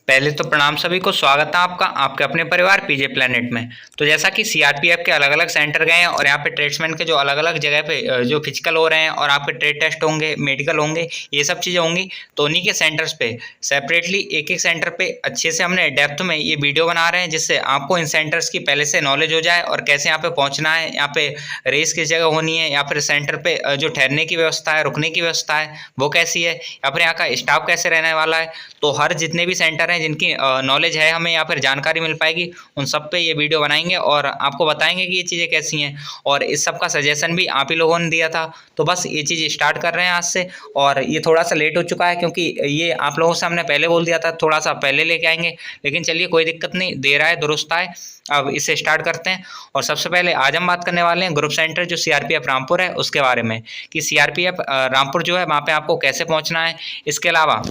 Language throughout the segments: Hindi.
पहले तो प्रणाम सभी को, स्वागत है आपका आपके अपने परिवार पीजे प्लेनेट में। तो जैसा कि सीआरपीएफ के अलग अलग सेंटर गए हैं और यहाँ पे ट्रेड्समैन के जो अलग अलग जगह पे जो फिजिकल हो रहे हैं और आपके ट्रेड टेस्ट होंगे, मेडिकल होंगे, ये सब चीज़ें होंगी। तो उन्हीं के सेंटर्स पे सेपरेटली एक एक सेंटर पे अच्छे से हमने डेप्थ में ये वीडियो बना रहे हैं, जिससे आपको इन सेंटर्स की पहले से नॉलेज हो जाए और कैसे यहाँ पे पहुँचना है, यहाँ पे रेस किस जगह होनी है, या फिर सेंटर पे जो ठहरने की व्यवस्था है, रुकने की व्यवस्था है वो कैसी है, या फिर यहाँ का स्टाफ कैसे रहने वाला है। तो हर जितने भी सेंटर हैं जिनकी नॉलेज है हमें या फिर जानकारी मिल पाएगी, उन सब पे ये वीडियो बनाएंगे और आपको बताएंगे कि ये चीज़ें कैसी हैं। और इस सब का सजेशन भी आप ही लोगों ने दिया था, तो बस ये चीज़ स्टार्ट कर रहे हैं आज से। और ये थोड़ा सा लेट हो चुका है क्योंकि ये आप लोगों से हमने पहले बोल दिया था, थोड़ा सा पहले लेके आएंगे, लेकिन चलिए कोई दिक्कत नहीं, देर आए दुरुस्त आए। अब इसे स्टार्ट करते हैं। और सबसे पहले आज हम बात करने वाले हैं ग्रुप सेंटर जो सीआरपीएफ रामपुर है उसके बारे में, कि सीआरपीएफ रामपुर जो है वहाँ पे आपको कैसे पहुँचना है। इसके अलावा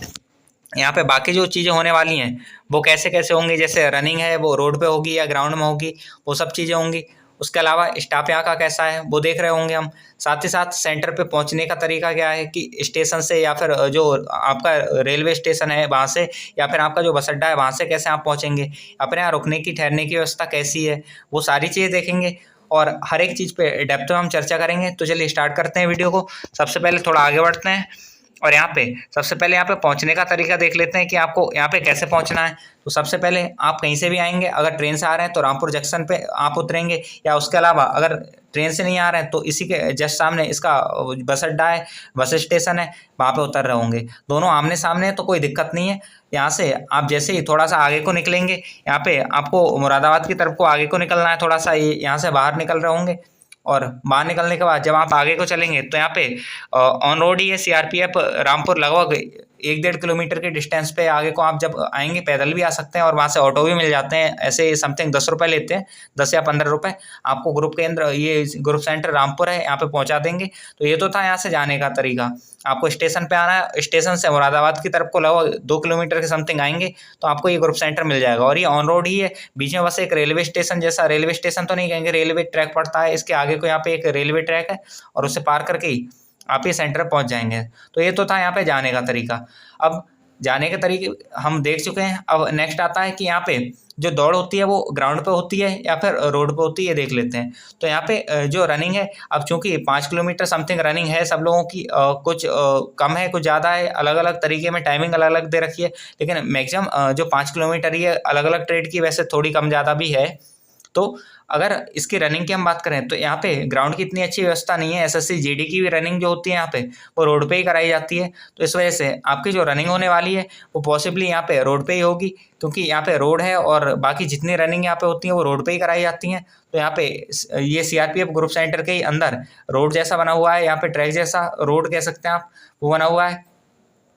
यहाँ पे बाकी जो चीज़ें होने वाली हैं वो कैसे कैसे होंगी, जैसे रनिंग है वो रोड पे होगी या ग्राउंड में होगी, वो सब चीज़ें होंगी। उसके अलावा स्टाफ यहाँ का कैसा है वो देख रहे होंगे हम। साथ ही साथ सेंटर पे पहुँचने का तरीका क्या है, कि स्टेशन से या फिर जो आपका रेलवे स्टेशन है वहाँ से, या फिर आपका जो बस अड्डा है वहाँ से कैसे आप पहुँचेंगे, अपने यहाँ रुकने की ठहरने की व्यवस्था कैसी है, वो सारी चीज़ें देखेंगे और हर एक चीज़ पे डेप्थ में हम चर्चा करेंगे। तो चलिए स्टार्ट करते हैं वीडियो को। सबसे पहले थोड़ा आगे बढ़ते हैं और यहाँ पे सबसे पहले यहाँ पे पहुँचने का तरीका देख लेते हैं कि आपको यहाँ पे कैसे पहुँचना है। तो सबसे पहले आप कहीं से भी आएंगे, अगर ट्रेन से आ रहे हैं तो रामपुर जंक्शन पे आप उतरेंगे, या उसके अलावा अगर ट्रेन से नहीं आ रहे हैं तो इसी के जस्ट सामने इसका बस अड्डा है, बस स्टेशन है, वहाँ पे उतर रहे होंगे। दोनों आमने सामने है तो कोई दिक्कत नहीं है। यहाँ से आप जैसे ही थोड़ा सा आगे को निकलेंगे, यहाँ पे आपको मुरादाबाद की तरफ को आगे को निकलना है, थोड़ा सा ये यहाँ से बाहर निकल रहे होंगे। और बाहर निकलने के बाद जब आप आगे को चलेंगे तो यहाँ पे ऑन रोड ही है सीआरपीएफ रामपुर, लगभग 1-1.5 किलोमीटर के डिस्टेंस पे आगे को आप जब आएंगे पैदल भी आ सकते हैं और वहाँ से ऑटो भी मिल जाते हैं। ऐसे समथिंग 10 रुपये लेते हैं, 10 या 15 रुपये। आपको ग्रुप केंद्र ये ग्रुप सेंटर रामपुर है यहाँ पे पहुँचा देंगे। तो ये तो था यहाँ से जाने का तरीका। आपको स्टेशन पे आना है, स्टेशन से मुरादाबाद की तरफ को लगभग 2 किलोमीटर के समथिंग आएंगे तो आपको ये ग्रुप सेंटर मिल जाएगा। और ये ऑन रोड ही है, बीच में बस एक रेलवे स्टेशन जैसा, रेलवे स्टेशन तो नहीं कहेंगे, रेलवे ट्रैक पड़ता है इसके आगे को, यहाँ पे एक रेलवे ट्रैक है और उससे पार करके ही आप ये सेंटर पहुंच जाएंगे। तो ये तो था यहाँ पे जाने का तरीका। अब जाने के तरीके हम देख चुके हैं। अब नेक्स्ट आता है कि यहाँ पे जो दौड़ होती है वो ग्राउंड पे होती है या फिर रोड पे होती है, देख लेते हैं। तो यहाँ पे जो रनिंग है, अब चूंकि 5 किलोमीटर समथिंग रनिंग है सब लोगों की, कुछ कम है कुछ ज़्यादा है, अलग अलग तरीके में टाइमिंग अलग अलग दे रखी है, लेकिन मैक्सिमम जो 5 किलोमीटर ही है। अलग अलग ट्रेड की वैसे थोड़ी कम ज़्यादा भी है। तो अगर इसकी रनिंग की हम बात करें तो यहाँ पे ग्राउंड की इतनी अच्छी व्यवस्था नहीं है। एसएससी जीडी की भी रनिंग जो होती है यहाँ पे वो रोड पे ही कराई जाती है। तो इस वजह से आपकी जो रनिंग होने वाली है वो पॉसिबली यहाँ पे रोड पे ही होगी, क्योंकि यहाँ पे रोड है और बाकी जितनी रनिंग यहाँ पे होती है वो रोड पे ही कराई जाती हैं। तो यहाँ पे ये सीआरपीएफ ग्रुप सेंटर के ही अंदर रोड जैसा बना हुआ है, यहाँ पे ट्रैक जैसा रोड कह सकते हैं आप, वो बना हुआ है।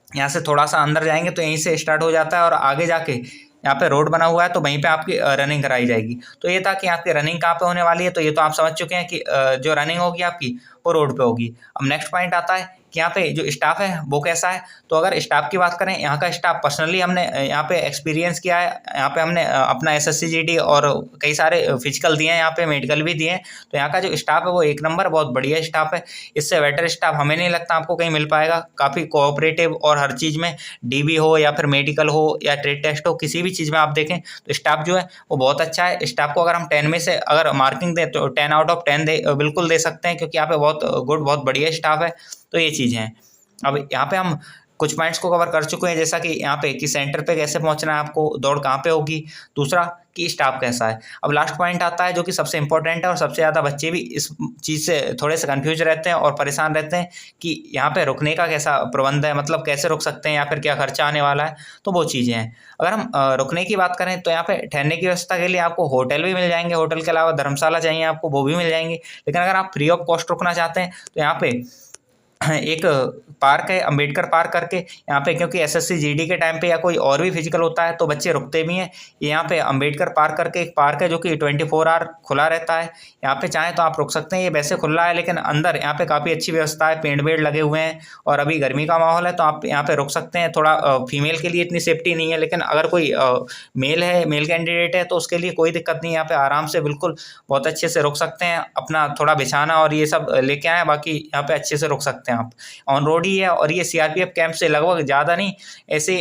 यहाँ से थोड़ा सा अंदर जाएंगे तो यहीं से स्टार्ट हो जाता है और आगे जाके यहाँ पे रोड बना हुआ है, तो वहीं पे आपकी रनिंग कराई जाएगी। तो ये था कि आपकी रनिंग कहाँ पे होने वाली है। तो ये तो आप समझ चुके हैं कि जो रनिंग होगी आपकी वो रोड पे होगी। अब नेक्स्ट पॉइंट आता है कि यहाँ पे जो स्टाफ है वो कैसा है। तो अगर स्टाफ की बात करें, यहाँ का स्टाफ पर्सनली हमने यहाँ पे एक्सपीरियंस किया है। यहाँ पे हमने अपना एसएससी जीडी और कई सारे फिजिकल दिए हैं, यहाँ पे मेडिकल भी दिए हैं। तो यहाँ का जो स्टाफ है वो एक नंबर बहुत बढ़िया स्टाफ है। इससे बेटर स्टाफ हमें नहीं लगता आपको कहीं मिल पाएगा। काफ़ी कोऑपरेटिव और हर चीज़ में, डीबी हो या फिर मेडिकल हो या ट्रेड टेस्ट हो, किसी भी चीज़ में आप देखें तो स्टाफ जो है वो बहुत अच्छा है। स्टाफ को अगर हम 10 में से अगर मार्किंग दें तो 10 आउट ऑफ 10 बिल्कुल दे सकते हैं, क्योंकि यहाँ पे बहुत गुड, बहुत बढ़िया स्टाफ है। तो ये चीज़ें हैं। अब यहाँ पे हम कुछ पॉइंट्स को कवर कर चुके हैं, जैसा कि यहाँ पे कि सेंटर पे कैसे पहुँचना है आपको, दौड़ कहाँ पे होगी, दूसरा कि स्टाफ कैसा है। अब लास्ट पॉइंट आता है जो कि सबसे इंपॉर्टेंट है और सबसे ज़्यादा बच्चे भी इस चीज़ से थोड़े से कंफ्यूज रहते हैं और परेशान रहते हैं कि यहाँ पे रुकने का कैसा प्रबंध है, मतलब कैसे रुक सकते हैं या फिर क्या खर्चा आने वाला है। तो वो चीज़ें हैं। अगर हम रुकने की बात करें तो यहाँ पे ठहरने की व्यवस्था के लिए आपको होटल भी मिल जाएंगे, होटल के अलावा धर्मशाला चाहिए आपको वो भी मिल जाएंगे। लेकिन अगर आप फ्री ऑफ कॉस्ट रुकना चाहते हैं तो यहाँ पे एक पार्क है अंबेडकर पार्क करके, यहाँ पे क्योंकि एसएससी जीडी के टाइम पे या कोई और भी फिजिकल होता है तो बच्चे रुकते भी हैं। ये यहाँ पे अंबेडकर पार्क करके एक पार्क है जो कि 24 आवर खुला रहता है। यहाँ पे चाहें तो आप रुक सकते हैं। ये वैसे खुला है लेकिन अंदर यहाँ पे काफ़ी अच्छी व्यवस्था है, पेड़ वेड़ लगे हुए हैं और अभी गर्मी का माहौल है तो आप यहाँ पे रुक सकते हैं। थोड़ा फीमेल के लिए इतनी सेफ्टी नहीं है, लेकिन अगर कोई मेल है, मेल कैंडिडेट है तो उसके लिए कोई दिक्कत नहीं है। यहाँ पे आराम से बिल्कुल बहुत अच्छे से रुक सकते हैं। अपना थोड़ा बिछाना और ये सब लेके आए, बाकी यहाँ पे अच्छे से रुक सकते हैं आप। ऑन रोड ही है और ये सीआरपीएफ कैंप से लगभग ज़्यादा नहीं, ऐसे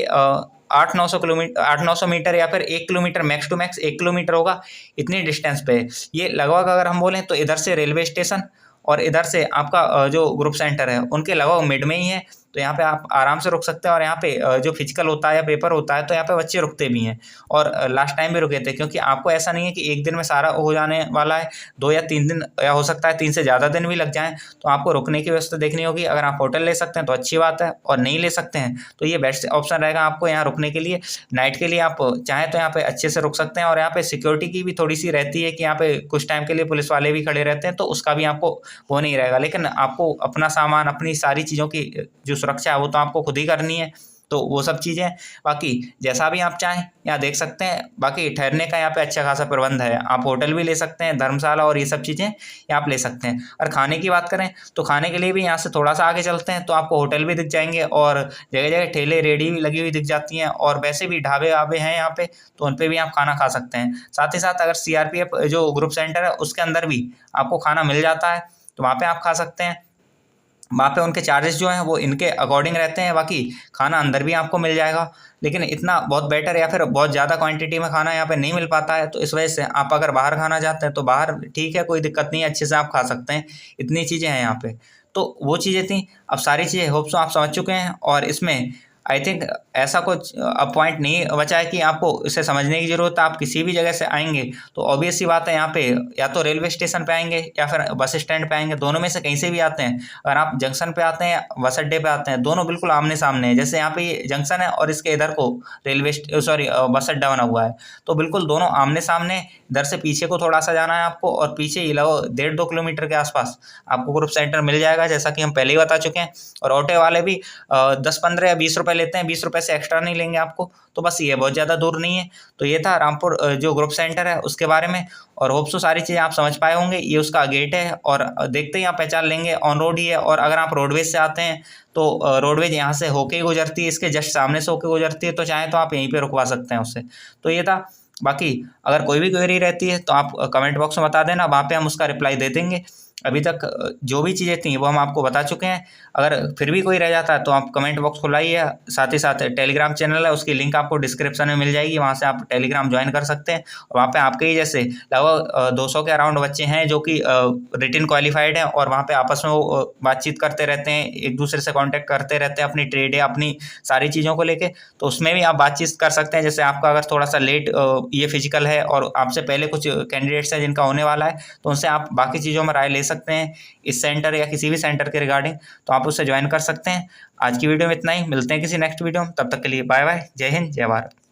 800-900 मीटर या फिर 1 kilometre, max to max 1 kilometre होगा, इतनी डिस्टेंस पे है ये लगभग। अगर हम बोलें तो इधर से रेलवे स्टेशन और इधर से आपका जो ग्रुप सेंटर है उनके लगभग मिड में ही है, तो यहाँ पे आप आराम से रुक सकते हैं। और यहाँ पे जो फिजिकल होता है या पेपर होता है तो यहाँ पे बच्चे रुकते भी हैं, और लास्ट टाइम भी रुके थे, क्योंकि आपको ऐसा नहीं है कि एक दिन में सारा हो जाने वाला है, 2 या 3 दिन, या हो सकता है 3 से ज़्यादा दिन भी लग जाएँ, तो आपको रुकने की व्यवस्था देखनी होगी। अगर आप होटल ले सकते हैं तो अच्छी बात है, और नहीं ले सकते हैं तो ये बेस्ट ऑप्शन रहेगा आपको यहाँ रुकने के लिए। नाइट के लिए आप चाहें तो यहाँ पे अच्छे से रुक सकते हैं, और यहाँ पे सिक्योरिटी की भी थोड़ी सी रहती है कि यहाँ पे कुछ टाइम के लिए पुलिस वाले भी खड़े रहते हैं, तो उसका भी आपको वो नहीं रहेगा। लेकिन आपको अपना सामान, अपनी सारी चीज़ों की जो सुरक्षा है वो तो आपको खुद ही करनी है, तो वो सब चीज़ें बाकी जैसा भी आप चाहें यहाँ देख सकते हैं। बाकी ठहरने का यहाँ पे अच्छा खासा प्रबंध है, आप होटल भी ले सकते हैं, धर्मशाला और ये सब चीज़ें यहाँ आप ले सकते हैं। और खाने की बात करें तो खाने के लिए भी यहाँ से थोड़ा सा आगे चलते हैं तो आपको होटल भी दिख जाएंगे, और जगह जगह ठेले रेडी भी लगी हुई दिख जाती हैं, और वैसे भी ढाबे वाबे हैं यहाँ पे, तो उन पर भी आप खाना खा सकते हैं। साथ ही साथ अगर CRPF जो ग्रुप सेंटर है उसके अंदर भी आपको खाना मिल जाता है, तो वहाँ पर आप खा सकते हैं। वहाँ पे उनके चार्जेस जो हैं वो इनके अकॉर्डिंग रहते हैं, बाकी खाना अंदर भी आपको मिल जाएगा, लेकिन इतना बहुत बेटर या फिर बहुत ज़्यादा क्वांटिटी में खाना यहाँ पे नहीं मिल पाता है, तो इस वजह से आप अगर बाहर खाना चाहते हैं तो बाहर ठीक है, कोई दिक्कत नहीं है, अच्छे से आप खा सकते हैं। इतनी चीज़ें हैं यहाँ पे, तो वो चीज़ें थी। अब सारी चीज़ें होप सो आप समझ चुके हैं, और इसमें आई थिंक ऐसा कुछ अब पॉइंट नहीं बचा है कि आपको इसे समझने की ज़रूरत है। आप किसी भी जगह से आएंगे तो ऑब्वियस सी बात है, यहाँ पे या तो रेलवे स्टेशन पे आएंगे या फिर बस स्टैंड पे आएंगे, दोनों में से कहीं से भी आते हैं। अगर आप जंक्शन पे आते हैं या बस अड्डे पे आते हैं, दोनों बिल्कुल आमने सामने है। जैसे यहाँ पे ये जंक्शन है और इसके इधर को बस अड्डा बना हुआ है, तो बिल्कुल दोनों आमने सामने। इधर से पीछे को थोड़ा सा जाना है आपको, और पीछे ही लगभग 1.5-2 किलोमीटर के आसपास आपको ग्रुप सेंटर मिल जाएगा, जैसा कि हम पहले ही बता चुके हैं। और ऑटो वाले भी 10-15 या 20 रुपये लेते हैं, 20 रुपये से एक्स्ट्रा नहीं लेंगे आपको, तो बस ये बहुत ज़्यादा दूर नहीं है। तो ये था रामपुर जो ग्रुप सेंटर है उसके बारे में, और होप सो सारी चीज़ें आप समझ पाए होंगे। ये उसका गेट है, और देखते ही आप पहचान लेंगे ऑन रोड ही है। और अगर आप रोडवेज से आते हैं तो रोडवेज यहाँ से होके ही गुजरती है, इसके जस्ट सामने से होके गुजरती है, तो चाहे तो आप यहीं पे रुकवा सकते हैं उससे। तो ये था। बाकी अगर कोई भी क्वेरी रहती है तो आप कमेंट बॉक्स में बता देना, वहाँ पे हम उसका रिप्लाई दे देंगे। अभी तक जो भी चीज़ें थी वो हम आपको बता चुके हैं। अगर फिर भी कोई रह जाता है तो आप कमेंट बॉक्स खुलाइए। साथ ही साथ टेलीग्राम चैनल है, उसकी लिंक आपको डिस्क्रिप्शन में मिल जाएगी, वहाँ से आप टेलीग्राम ज्वाइन कर सकते हैं। और वहाँ पे आपके ही जैसे लगभग 200 के अराउंड बच्चे हैं जो कि रिटन क्वालिफाइड हैं, और वहाँ पे आपस में वो बातचीत करते रहते हैं, एक दूसरे से कॉन्टैक्ट करते रहते हैं अपनी ट्रेड या अपनी सारी चीज़ों को लेके। तो उसमें भी आप बातचीत कर सकते हैं। जैसे आपका अगर थोड़ा सा लेट ये फिजिकल है और आपसे पहले कुछ कैंडिडेट्स हैं जिनका होने वाला है, तो उनसे आप बाकी चीज़ों में राय ले सकते हैं, इस सेंटर या किसी भी सेंटर के रिगार्डिंग, तो आप उससे ज्वाइन कर सकते हैं। आज की वीडियो में इतना ही, मिलते हैं किसी नेक्स्ट वीडियो में, तब तक के लिए बाय बाय, जय हिंद, जय भारत।